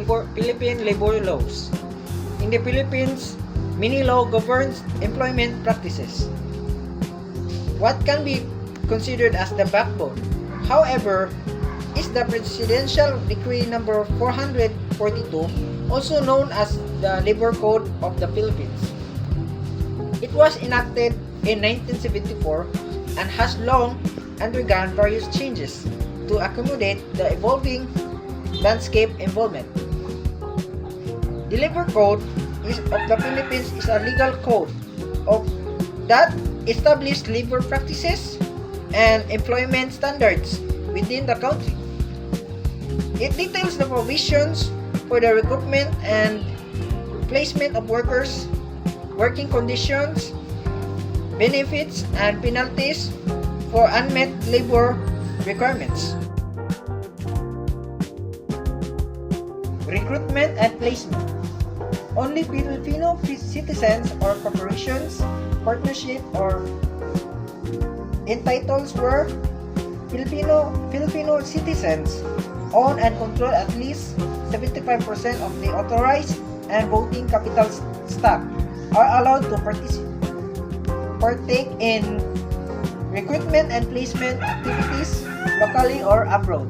Philippine labor laws. In the Philippines, many law governs employment practices. What can be considered as the backbone, however, is the Presidential Decree number 442, also known as the Labor Code of the Philippines. It was enacted in 1974 and has long undergone various changes to accommodate the evolving landscape involvement. The Labor Code of the Philippines is a legal code that establishes labor practices and employment standards within the country. It details the provisions for the recruitment and placement of workers, working conditions, benefits, and penalties for unmet labor requirements. Recruitment and placement. Only Filipino citizens or corporations, partnership, or entitles were Filipino citizens own and control at least 75% of the authorized and voting capital stock are allowed to partake in recruitment and placement activities locally or abroad.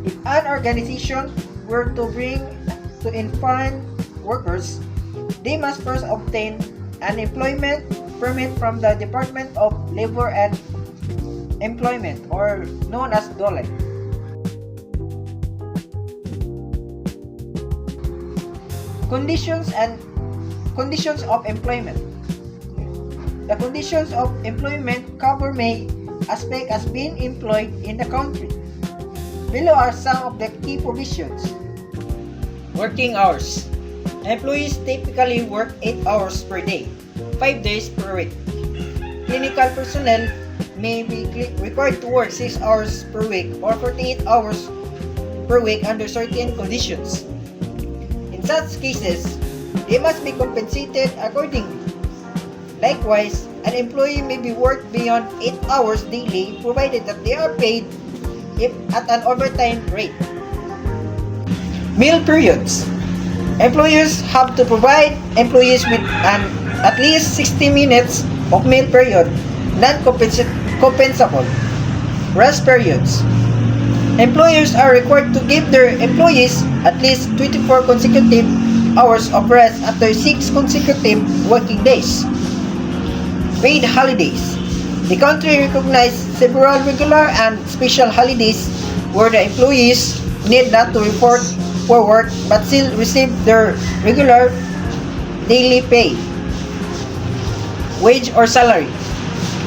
If an organization were to bring in foreign workers, they must first obtain an employment permit from the Department of Labor and Employment, or known as DOLE. Conditions of employment. The conditions of employment cover many aspects as being employed in the country. Below are some of the key provisions. Working hours. Employees typically work 8 hours per day, 5 days per week. Clinical personnel may be required to work 6 hours per week or 48 hours per week under certain conditions. In such cases, they must be compensated accordingly. Likewise, an employee may be worked beyond 8 hours daily provided that they are paid at an overtime rate. Meal periods. Employers have to provide employees with at least 60 minutes of meal period, non-compensable. Rest periods. Employers are required to give their employees at least 24 consecutive hours of rest after 6 consecutive working days. Paid holidays. The country recognizes several regular and special holidays where the employees need not to report for work but still receive their regular daily pay, wage or salary.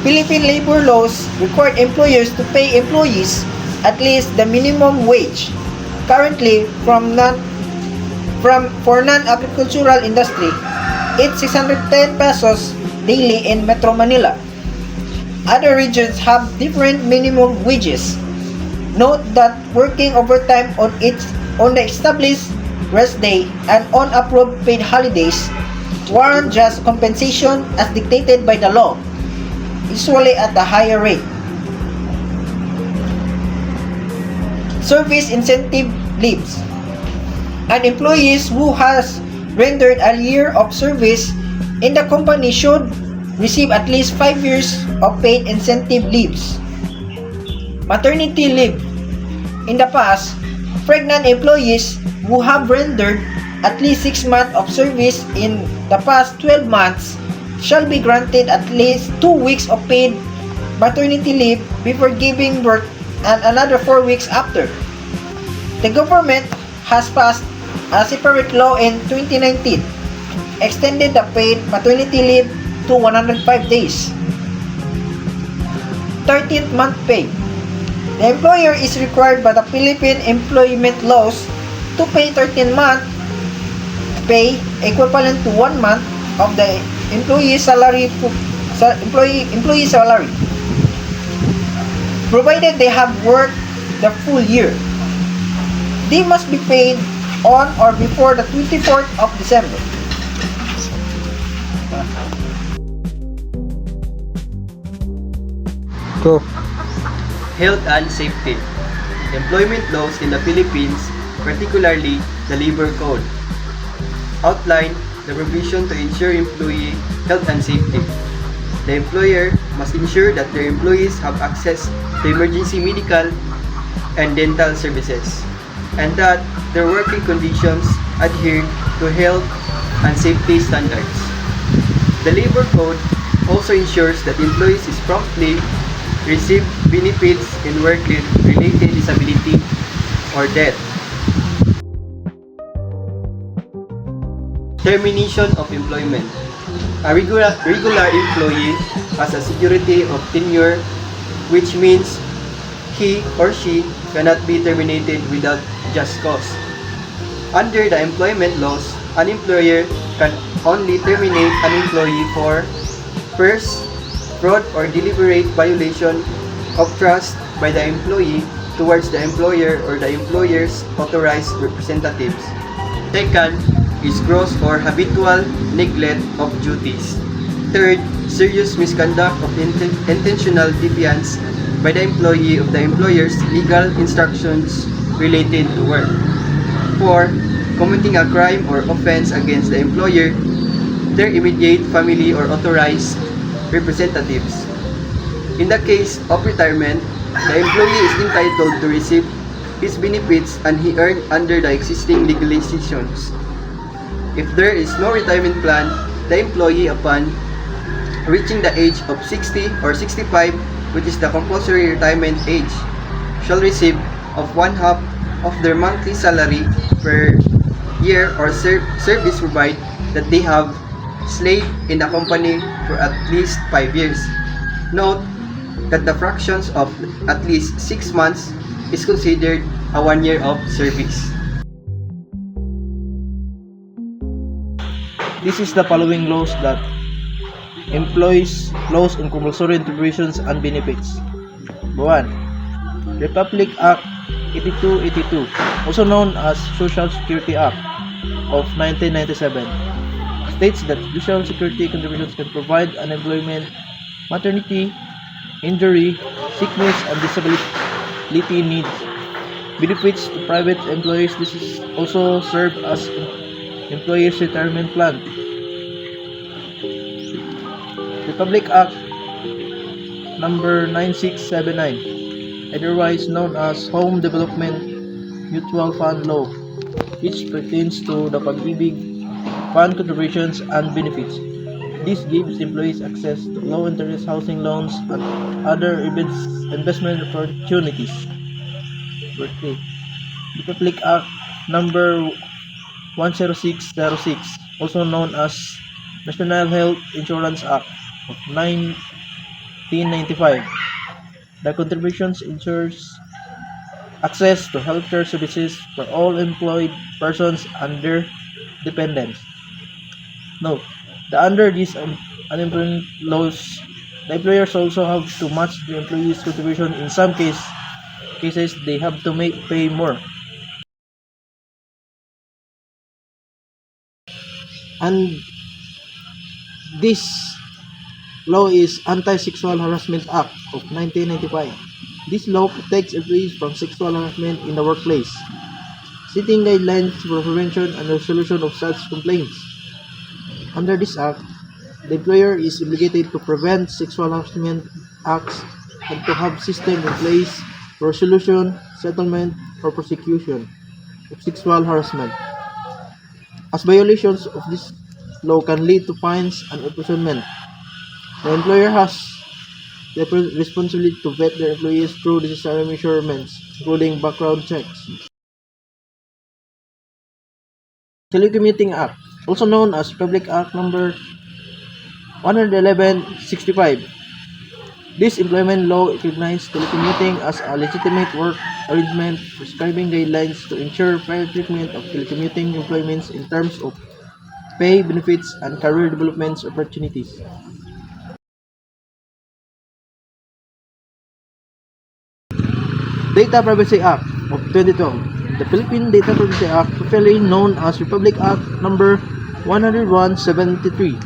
Philippine labor laws require employers to pay employees at least the minimum wage. Currently, for non-agricultural industry, it's 610 pesos daily in Metro Manila. Other regions have different minimum wages. Note that working overtime on the established rest day and on approved paid holidays warrant just compensation as dictated by the law, usually at a higher rate. Service incentive leaves. An employee who has rendered a year of service in the company should receive at least 5 years of paid incentive leaves. Maternity leave. In the past, pregnant employees who have rendered at least 6 months of service in the past 12 months shall be granted at least 2 weeks of paid maternity leave before giving birth and another 4 weeks after. The government has passed a separate law in 2019, extended the paid maternity leave to 105 days. 13th month pay. The employer is required by the Philippine employment laws to pay 13-month pay equivalent to 1 month of the employee salary, provided they have worked the full year. They must be paid on or before the 24th of December. Go. Health and safety. Employment laws in the Philippines particularly the Labor Code, outline the provision to ensure employee health and safety. The employer must ensure that their employees have access to emergency medical and dental services, and that their working conditions adhere to health and safety standards. The Labor Code also ensures that employees is promptly receive benefits in work-related disability or death. Termination of employment. A regular employee has a security of tenure, which means he or she cannot be terminated without just cause. Under the employment laws, an employer can only terminate an employee for first, fraud or deliberate violation of trust by the employee towards the employer or the employer's authorized representatives. Second is gross or habitual neglect of duties. Third, serious misconduct of intentional defiance by the employee of the employer's legal instructions related to work. 4. Committing a crime or offense against the employer, their immediate family or authorized representatives. In the case of retirement, the employee is entitled to receive his benefits and he earned under the existing legislations. If there is no retirement plan, the employee upon reaching the age of 60 or 65, which is the compulsory retirement age, shall receive of one half of their monthly salary per year or service provided that they have slaved in the company for at least 5 years. Note that the fractions of at least 6 months is considered a 1 year of service. This is the following laws that employs laws on compulsory contributions and benefits. 1. Republic Act 8282, also known as Social Security Act of 1997, states that Social Security contributions can provide unemployment, maternity, injury, sickness, and disability needs. Benefits to private employees. This is also served as employees' retirement plan. Republic Act number 9679, otherwise known as Home Development Mutual Fund Law, which pertains to the Pag-ibig Fund contributions and benefits. This gives employees access to low-interest housing loans and other investment opportunities. 3. Republic Act number 10606, also known as National Health Insurance Act of 1995. The contributions ensures access to healthcare services for all employed persons and their dependents. Note that under these unemployment laws, the employers also have to match the employees' contribution. In some cases, they have to pay more. And this law is Anti-Sexual Harassment Act of 1995. This law protects employees from sexual harassment in the workplace, setting guidelines for prevention and resolution of such complaints. Under this act, the employer is obligated to prevent sexual harassment acts and to have systems in place for resolution, settlement, or prosecution of sexual harassment, as violations of this law can lead to fines and imprisonment. The employer has the responsibility to vet their employees through necessary measurements, including background checks. Telecommuting Act, also known as Public Act number 11165. This employment law recognizes telecommuting as a legitimate work arrangement, prescribing guidelines to ensure fair treatment of telecommuting employments in terms of pay, benefits, and career development opportunities. Data Privacy Act of 2012. The Philippine Data Privacy Act, popularly known as Republic Act number 10173,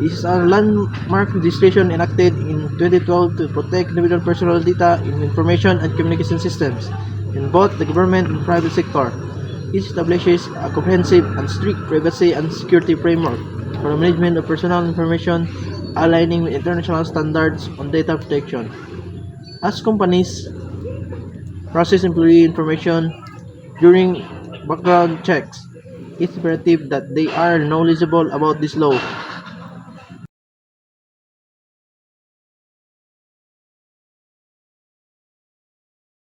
is a landmark legislation enacted in 2012 to protect individual personal data in information and communication systems in both the government and private sector. It establishes a comprehensive and strict privacy and security framework for the management of personal information, aligning with international standards on data protection. As companies process employee information during background checks, it's imperative that they are knowledgeable about this law